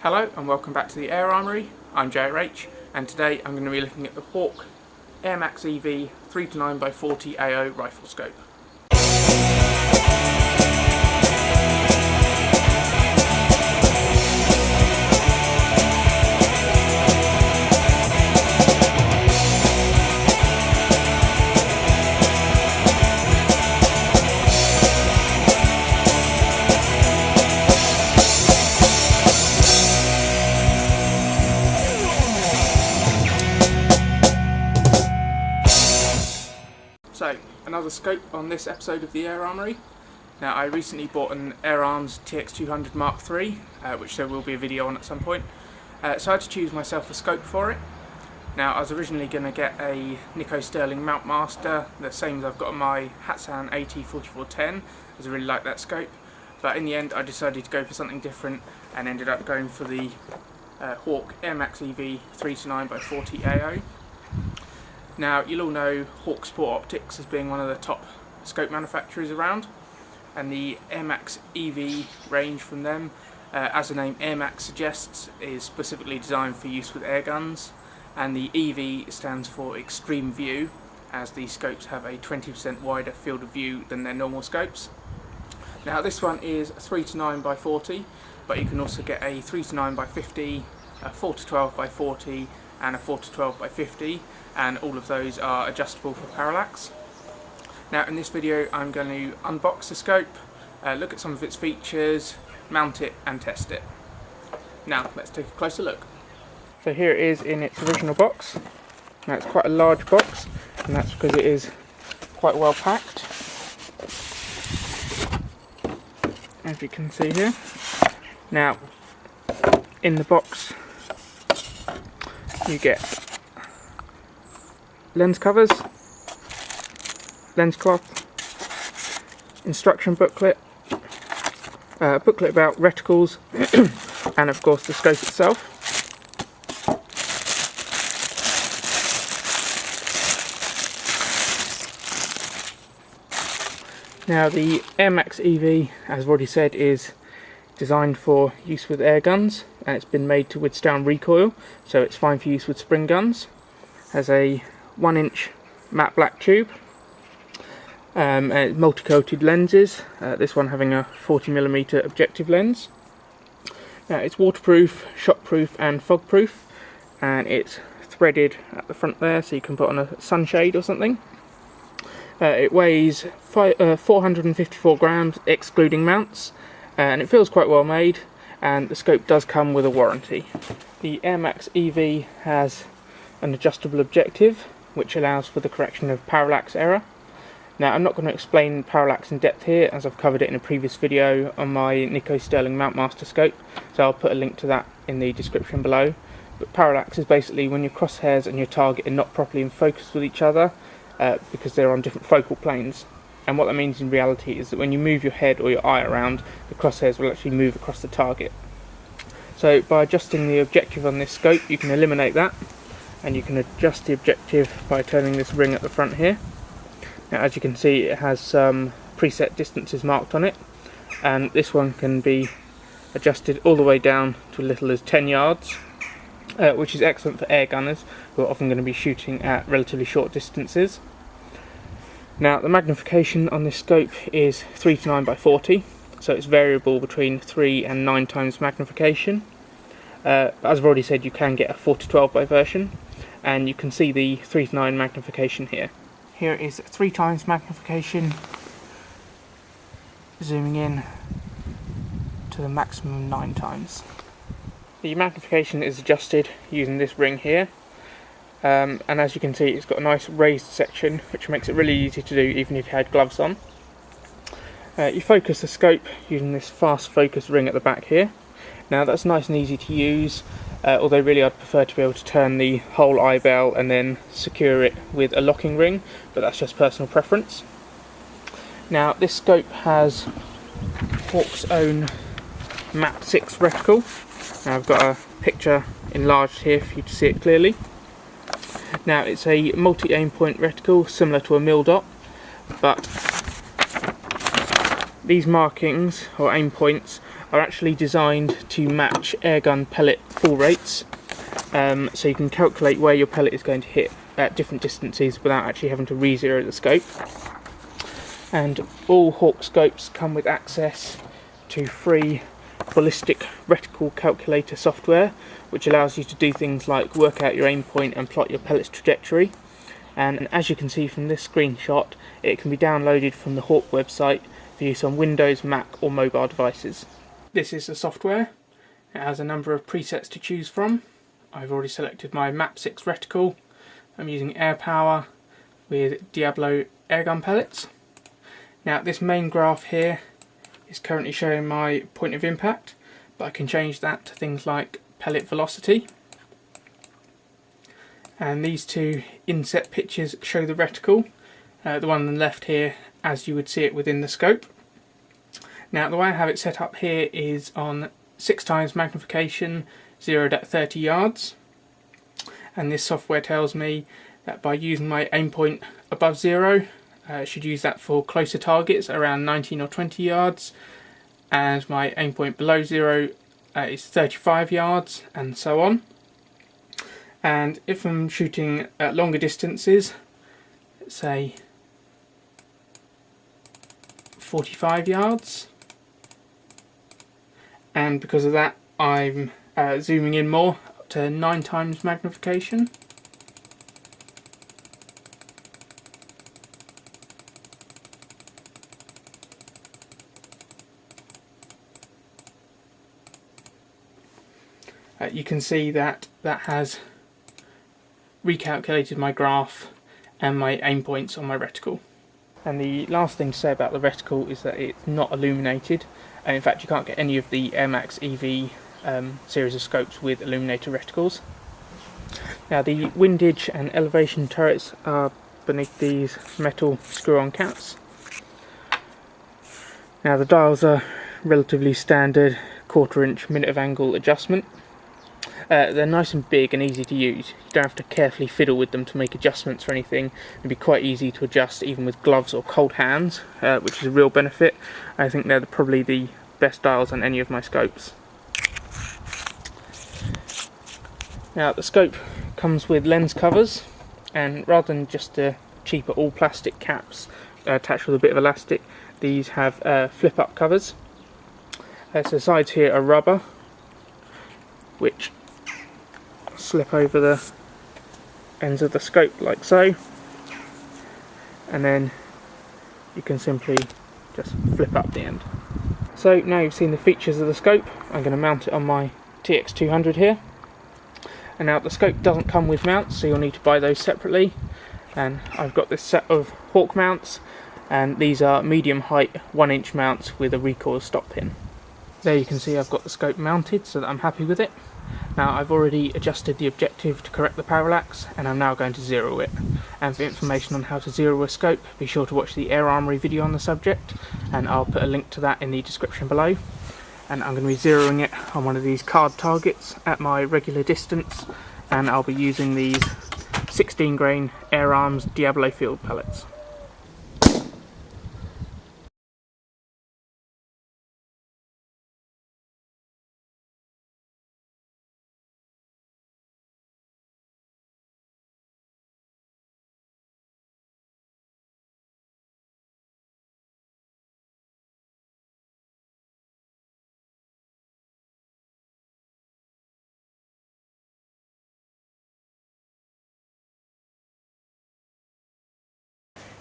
Hello and welcome back to the Air Armoury. I'm JRH and today I'm going to be looking at the Hawke Airmax EV 3-9x40 AO rifle scope. So, another scope on this episode of the Air Armoury. Now, I recently bought an Air Arms TX200 Mark III, which there will be a video on at some point. So I had to choose myself a scope for it. Now, I was originally going to get a Nikko Stirling Mountmaster, the same as I've got on my Hatsan AT4410, as I really like that scope. But in the end, I decided to go for something different and ended up going for the Hawke Airmax EV 3-9x40 AO. Now, you'll all know Hawke Sport Optics as being one of the top scope manufacturers around, and the Airmax EV range from them, as the name Airmax suggests, is specifically designed for use with air guns, and the EV stands for Extreme View, as these scopes have a 20% wider field of view than their normal scopes. Now, this one is 3-9x40, but you can also get a 3-9x50, a 4-12x40, and a 4-12x50, and all of those are adjustable for parallax. Now, in this video I'm going to unbox the scope, look at some of its features, mount it and test it. Now let's take a closer look. So here it is in its original box. Now, it's quite a large box, and that's because it is quite well packed, as you can see here. Now, in the box you get lens covers, lens cloth, instruction booklet, booklet about reticles, and of course the scope itself. Now, the Airmax EV, as I've already said, is designed for use with air guns, and it's been made to withstand recoil, so it's fine for use with spring guns. Has a 1-inch matte black tube, and multi-coated lenses, this one having a 40mm objective lens. Now, it's waterproof, shockproof and fogproof, and it's threaded at the front there, so you can put on a sunshade or something. It weighs 454 grams excluding mounts, and it feels quite well made, and the scope does come with a warranty. The Airmax EV has an adjustable objective which allows for the correction of parallax error. Now, I'm not going to explain parallax in depth here, as I've covered it in a previous video on my Nikko Stirling Mountmaster scope, so I'll put a link to that in the description below. But parallax is basically when your crosshairs and your target are not properly in focus with each other, because they're on different focal planes. And what that means in reality is that when you move your head or your eye around, the crosshairs will actually move across the target. So by adjusting the objective on this scope, you can eliminate that, and you can adjust the objective by turning this ring at the front here. Now, as you can see, it has some preset distances marked on it, and this one can be adjusted all the way down to as little as 10 yards, which is excellent for air gunners who are often going to be shooting at relatively short distances. Now, the magnification on this scope is 3-9x40, so it's variable between 3 and 9 times magnification. As I've already said, you can get a 4-12x version, and you can see the 3-9 magnification here. Here is 3 times magnification, zooming in to the maximum 9 times. The magnification is adjusted using this ring here, and as you can see, it's got a nice raised section which makes it really easy to do even if you had gloves on. You focus the scope using this fast focus ring at the back here. Now, that's nice and easy to use, although really I'd prefer to be able to turn the whole eye bell and then secure it with a locking ring, but that's just personal preference. Now, this scope has Hawke's own Map 6 reticle. Now, I've got a picture enlarged here for you to see it clearly. Now, it's a multi-aim point reticle similar to a mil dot, but these markings or aim points are actually designed to match airgun pellet fall rates, so you can calculate where your pellet is going to hit at different distances without actually having to re-zero the scope. And all Hawke scopes come with access to free ballistic reticle calculator software, which allows you to do things like work out your aim point and plot your pellet's trajectory. And as you can see from this screenshot, it can be downloaded from the Hawke website for use on Windows, Mac or mobile devices. This is the software. It has a number of presets to choose from. I've already selected my Map 6 reticle. I'm using air power with Diablo airgun pellets. Now this main graph here is currently showing my point of impact, but I can change that to things like pellet velocity. And these two inset pictures show the reticle, the one on the left here as you would see it within the scope. Now the way I have it set up here is on 6x magnification, 0'd at 30 yards, and this software tells me that by using my aim point above 0, I should use that for closer targets around 19 or 20 yards, and my aim point below 0 is 35 yards, and so on. And if I'm shooting at longer distances, let's say 45 yards, and because of that I'm zooming in more up to 9x magnification. You can see that has recalculated my graph and my aim points on my reticle. And the last thing to say about the reticle is that it's not illuminated, and in fact you can't get any of the Airmax EV series of scopes with illuminated reticles. Now the windage and elevation turrets are beneath these metal screw-on caps. Now the dials are relatively standard 1/4 inch minute of angle adjustment. They're nice and big and easy to use. You don't have to carefully fiddle with them to make adjustments or anything. It'd be quite easy to adjust even with gloves or cold hands, which is a real benefit. I think they're probably the best dials on any of my scopes. Now the scope comes with lens covers, and rather than just the cheaper all plastic caps attached with a bit of elastic, these have flip up covers. So the sides here are rubber, which slip over the ends of the scope like so, and then you can simply just flip up the end. So now you've seen the features of the scope, I'm going to mount it on my TX200 here. And now the scope doesn't come with mounts, so you'll need to buy those separately, and I've got this set of Hawke mounts, and these are medium height 1-inch mounts with a recoil stop pin. There you can see I've got the scope mounted so that I'm happy with it. Now I've already adjusted the objective to correct the parallax, and I'm now going to zero it. And for information on how to zero a scope, be sure to watch the Air Armoury video on the subject, and I'll put a link to that in the description below. And I'm going to be zeroing it on one of these card targets at my regular distance, and I'll be using these 16 grain Air Arms Diablo field pellets.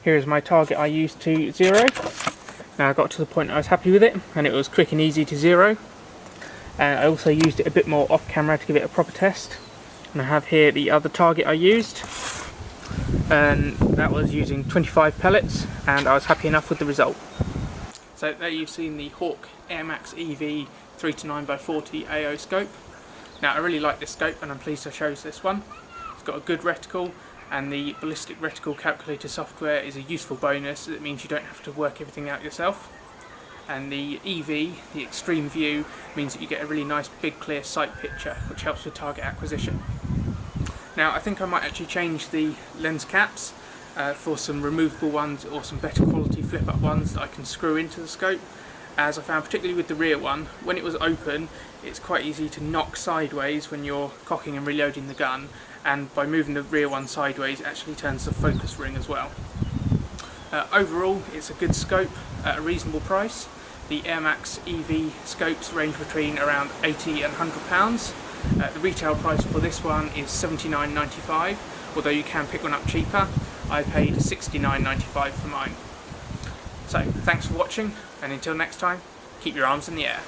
Here is my target I used to zero. Now I got to the point I was happy with it, and it was quick and easy to zero. I also used it a bit more off camera to give it a proper test. And I have here the other target I used, and that was using 25 pellets, and I was happy enough with the result. So there you've seen the Hawke Airmax EV 3-9x40 AO scope. Now I really like this scope, and I'm pleased I chose this one. It's got a good reticle, and the ballistic reticle calculator software is a useful bonus. It means you don't have to work everything out yourself. And the EV, the extreme view, means that you get a really nice big clear sight picture, which helps with target acquisition. Now I think I might actually change the lens caps for some removable ones or some better quality flip up ones that I can screw into the scope. as I found, particularly with the rear one, when it was open it's quite easy to knock sideways when you're cocking and reloading the gun, and by moving the rear one sideways it actually turns the focus ring as well. Overall it's a good scope at a reasonable price. The Airmax EV scopes range between around £80 and £100. The retail price for this one is £79.95, although you can pick one up cheaper. I paid £69.95 for mine. So thanks for watching, and until next time, keep your arms in the air.